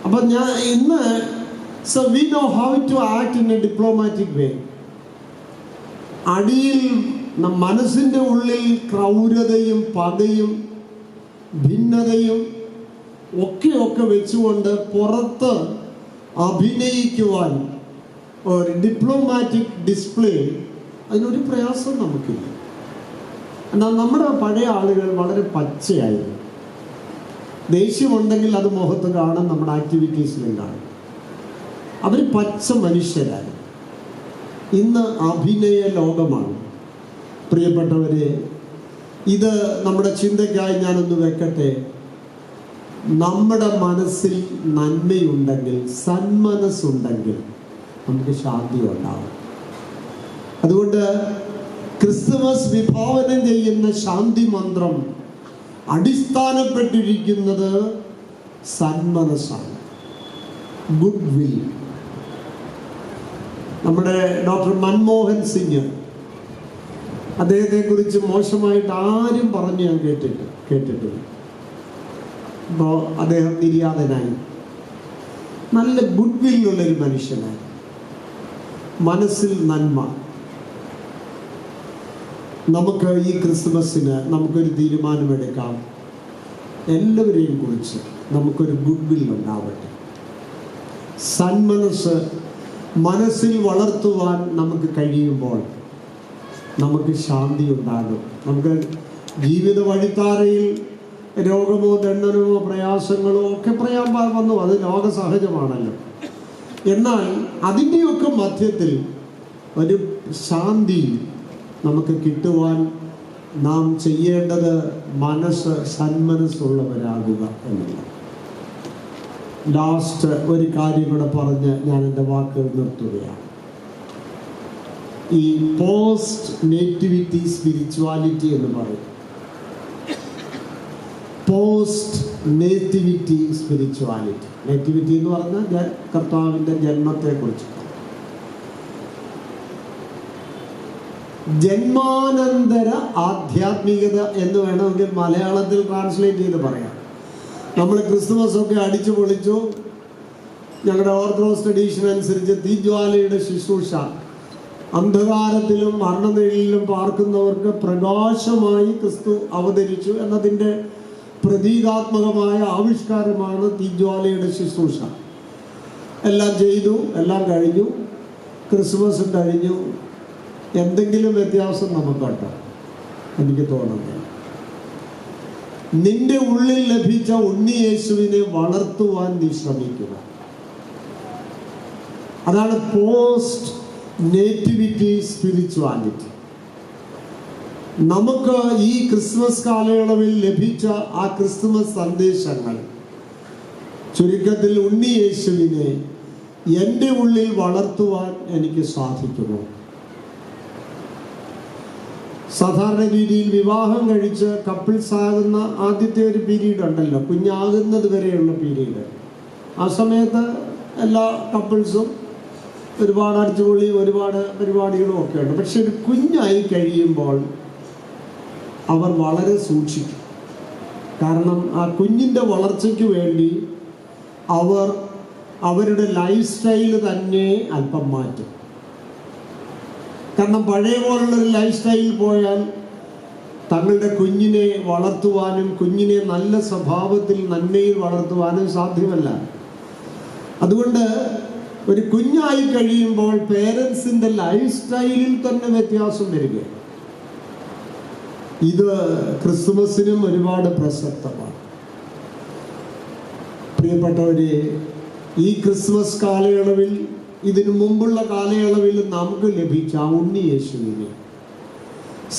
അപ്പം ഞാൻ ഇന്ന് so we know how to act in a diplomatic way. അടിയിൽ മനസ്സിൻ്റെ ഉള്ളിൽ ക്രൗരതയും പകയും ഭിന്നതയും ഒക്കെ വെച്ചുകൊണ്ട് പുറത്ത് അഭിനയിക്കുവാൻ ഒരു ഡിപ്ലോമാറ്റിക് ഡിസ്പ്ലേ, അതിനൊരു പ്രയാസം നമുക്കില്ല. എന്നാൽ നമ്മുടെ പഴയ ആളുകൾ വളരെ പച്ചയായിരുന്നു. ദേഷ്യമുണ്ടെങ്കിൽ അത് മുഖത്ത് കാണാൻ, നമ്മുടെ ആക്ടിവിറ്റീസിലും കാണും. അവർ പച്ച മനുഷ്യരാണ്. ഇന്ന് അഭിനയ ലോകമാണ്. പ്രിയപ്പെട്ടവരെ, ഇത് നമ്മുടെ ചിന്തയ്ക്കായി ഞാനൊന്ന് വെക്കട്ടെ. നമ്മുടെ മനസ്സിൽ നന്മയുണ്ടെങ്കിൽ, സന്മനസ്സുണ്ടെങ്കിൽ നമുക്ക് ശാന്തി ഉണ്ടാവും. അതുകൊണ്ട് ക്രിസ്തുമസ് വിഭാവനം ചെയ്യുന്ന ശാന്തി മന്ത്രം അടിസ്ഥാനപ്പെട്ടിരിക്കുന്നത് സന്മനസ്സാണ്, ഗുഡ് വിൽ. നമ്മുടെ ഡോക്ടർ മൻമോഹൻ സിംഗ്, അദ്ദേഹത്തെക്കുറിച്ച് മോശമായിട്ട് ആരും പറഞ്ഞ് ഞാൻ കേട്ടിട്ടില്ല. ഇപ്പോൾ അദ്ദേഹം നിര്യാതനായി. നല്ല ഗുഡ് വില്ലുള്ളൊരു മനുഷ്യനായി, മനസ്സിൽ നന്മ. നമുക്ക് ഈ ക്രിസ്മസിന് നമുക്കൊരു തീരുമാനമെടുക്കാം, എല്ലാവരെയും കുറിച്ച് നമുക്കൊരു ഗുഡ് വിൽ ഉണ്ടാവട്ടെ. സന്മനസ് മനസ്സിൽ വളർത്തുവാൻ നമുക്ക് കഴിയുമ്പോൾ നമുക്ക് ശാന്തി ഉണ്ടാകും. നമുക്ക് ജീവിത വഴിത്താരയിൽ രോഗമോ ദണ്ഡനമോ പ്രയാസങ്ങളോ ഒക്കെ വന്നു, അത് ലോകസഹജമാണല്ലോ. എന്നാൽ അതിൻ്റെയൊക്കെ മധ്യത്തിൽ ഒരു ശാന്തി നമുക്ക് കിട്ടുവാൻ നാം ചെയ്യേണ്ടത് മനസ്സ് സന്മനസ്സുള്ളവരാകുക എന്നുള്ള. ലാസ്റ്റ് ഒരു കാര്യം കൂടെ പറഞ്ഞ് ഞാൻ എൻ്റെ വാക്കുകൾ നിർത്തുകയാണ്. ഈ പോസ്റ്റ് നേറ്റിവിറ്റി സ്പിരിച്വാലിറ്റി എന്ന് പറയും. Post nativity spirituality. നേറ്റിവിറ്റി എന്ന് പറഞ്ഞാൽ കർത്താവിൻ്റെ ജന്മത്തെക്കുറിച്ച്. ജന്മാനന്തര ആധ്യാത്മികത എന്ന് വേണമെങ്കിൽ മലയാളത്തിൽ ട്രാൻസ്ലേറ്റ് ചെയ്ത് പറയാം. നമ്മൾ ക്രിസ്തുമസ് ഒക്കെ അടിച്ചു പൊളിച്ചു. ഞങ്ങളുടെ ഓർത്തഡോക്സ് ട്രഡീഷൻ അനുസരിച്ച് തീജ്വാലയുടെ ശുശ്രൂഷ, അന്ധകാരത്തിലും മരണനിഴലിലും പാർക്കുന്നവർക്ക് പ്രകാശമായി ക്രിസ്തു അവതരിച്ചു എന്നതിൻ്റെ പ്രതീകാത്മകമായ ആവിഷ്കാരമാണ് തീജ്വാലയുടെ ശുശ്രൂഷ. എല്ലാം ചെയ്തു, എല്ലാം കഴിഞ്ഞു, ക്രിസ്മസും കഴിഞ്ഞു. എന്തെങ്കിലും വ്യത്യാസം നമുക്കുണ്ടോ? എനിക്ക് തോന്നുന്നില്ല. നിന്റെ ഉള്ളിൽ ലഭിച്ച ഉണ്ണിയേശുവിനെ വളർത്തുവാൻ നീ ശ്രമിക്കുക. അതാണ് പോസ്റ്റ് നേറ്റിവിറ്റി സ്പിരിച്വാലിറ്റി. നമുക്ക് ഈ ക്രിസ്മസ് കാലയളവിൽ ലഭിച്ച ആ ക്രിസ്തുമസ് സന്ദേശങ്ങൾ, ചുരുക്കത്തിൽ ഉണ്ണിയേശുവിനെ എൻ്റെ ഉള്ളിൽ വളർത്തുവാൻ എനിക്ക് സാധിക്കുമോ? സാധാരണ രീതിയിൽ വിവാഹം കഴിച്ച് കപ്പിൾസ് ആകുന്ന ആദ്യത്തെ ഒരു പീരീഡ് ഉണ്ടല്ലോ, കുഞ്ഞാകുന്നത് വരെയുള്ള പീരീഡ്. ആ സമയത്ത് എല്ലാ കപ്പിൾസും ഒരുപാട് അടിച്ചുപൊളി, ഒരുപാട് പരിപാടികളും ഒക്കെ ഉണ്ട്. പക്ഷെ ഒരു കുഞ്ഞായി കഴിയുമ്പോൾ അവർ വളരെ സൂക്ഷിക്കും. കാരണം ആ കുഞ്ഞിൻ്റെ വളർച്ചയ്ക്ക് വേണ്ടി അവർ അവരുടെ ലൈഫ് സ്റ്റൈല് തന്നെ അല്പം മാറ്റും. കാരണം പഴയ പോലുള്ളൊരു ലൈഫ് സ്റ്റൈലിൽ പോയാൽ തങ്ങളുടെ കുഞ്ഞിനെ വളർത്തുവാനും കുഞ്ഞിനെ നല്ല സ്വഭാവത്തിൽ നന്മയിൽ വളർത്തുവാനും സാധ്യമല്ല. അതുകൊണ്ട് ഒരു കുഞ്ഞായി കഴിയുമ്പോൾ പേരൻസിൻ്റെ ലൈഫ് സ്റ്റൈലിൽ തന്നെ വ്യത്യാസം വരിക. ഇത് ക്രിസ്തുമസിനും ഒരുപാട് പ്രസക്തമാണ്. പ്രിയപ്പെട്ടവരെ, ഈ ക്രിസ്മസ് കാലയളവിൽ, ഇതിനു മുമ്പുള്ള കാലയളവിൽ നമുക്ക് ലഭിച്ച ഉണ്ണി യേശുവിനെ,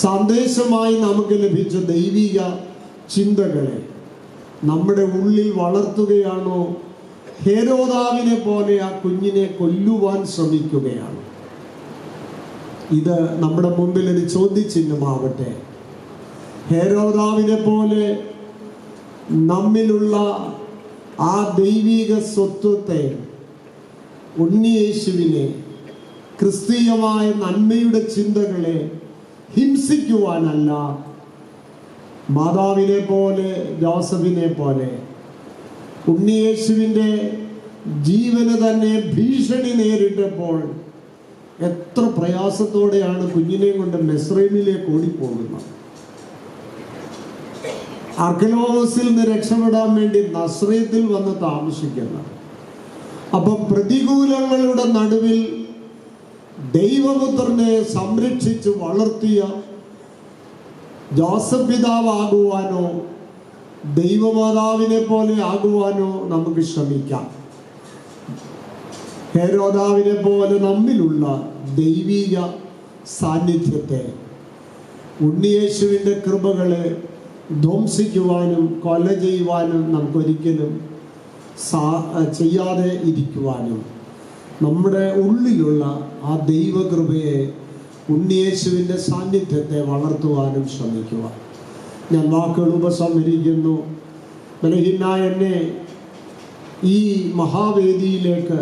സന്ദേശമായി നമുക്ക് ലഭിച്ച ദൈവിക ചിന്തകളെ നമ്മുടെ ഉള്ളിൽ വളർത്തുകയാണോ? ഹേരോദാവിനെ പോലെ ആ കുഞ്ഞിനെ കൊല്ലുവാൻ ശ്രമിക്കുകയാണ്? ഇത് നമ്മുടെ മുമ്പിൽ ഒരു ചോദ്യചിഹ്നമാവട്ടെ. ഹേരോദാവിനെ പോലെ നമ്മിലുള്ള ആ ദൈവിക സ്വത്വത്തെ, ഉണ്ണിയേശുവിനെ, ക്രിസ്തീയമായ നന്മയുടെ ചിന്തകളെ ഹിംസിക്കുവാനല്ല, മാതാവിനെ പോലെ, ജോസഫിനെ പോലെ ഉണ്ണിയേശുവിൻ്റെ ജീവന് തന്നെ ഭീഷണി നേരിട്ടപ്പോൾ എത്ര പ്രയാസത്തോടെയാണ് കുഞ്ഞിനെ കൊണ്ട് മിസ്രൈമിലേക്ക് ഓടിപ്പോകുന്നത്. അർക്കലോസിൽ നിന്ന് രക്ഷപ്പെടാൻ വേണ്ടി നസ്രയത്തിൽ വന്ന് താമസിക്കുന്നത്. അപ്പം പ്രതികൂലങ്ങളുടെ നടുവിൽ ദൈവപുത്രനെ സംരക്ഷിച്ച് വളർത്തിയ ജോസഫ് പിതാവാകുവാനോ ദൈവമാതാവിനെ പോലെ ആകുവാനോ നമുക്ക് ശ്രമിക്കാം. ഹേരോദാവിനെ പോലെ നമ്മിലുള്ള ദൈവിക സാന്നിധ്യത്തെ, ഉണ്ണിയേശുവിൻ്റെ കൃപകളെ ധ്വംസിക്കുവാനും കൊല ചെയ്യുവാനും നമുക്കൊരിക്കലും ചെയ്യാതെ ഇരിക്കുവാനും, നമ്മുടെ ഉള്ളിലുള്ള ആ ദൈവകൃപയെ, ഉണ്ണിയേശുവിൻ്റെ സാന്നിധ്യത്തെ വളർത്തുവാനും ശ്രമിക്കുക. ഞാൻ വാക്കുകൾ ഉപസംഹരിക്കുന്നു. ബലഹീനായ എന്നെ ഈ മഹാവേദിയിലേക്ക്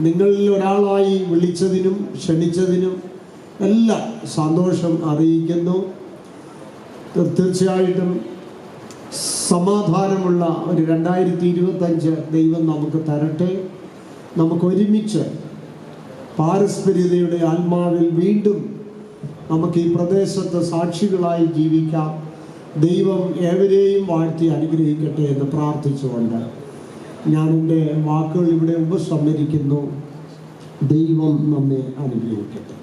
നിങ്ങളിൽ ഒരാളായി വിളിച്ചതിനും ക്ഷണിച്ചതിനും എല്ലാം സന്തോഷം അറിയിക്കുന്നു. തീർച്ചയായിട്ടും സമാധാനമുള്ള ഒരു 2025 ദൈവം നമുക്ക് തരട്ടെ. നമുക്കൊരുമിച്ച് പാരസ്പര്യതയുടെ ആത്മാവിൽ വീണ്ടും നമുക്ക് ഈ പ്രദേശത്ത് സാക്ഷികളായി ജീവിക്കാം. ദൈവം ഏവരെയും വാഴ്ത്തി അനുഗ്രഹിക്കട്ടെ എന്ന് പ്രാർത്ഥിച്ചുകൊണ്ട് ഞാൻ എൻ്റെ വാക്കുകൾ ഇവിടെ ഉപസംഹരിക്കുന്നു. ദൈവം നമ്മെ അനുഗ്രഹിക്കട്ടെ.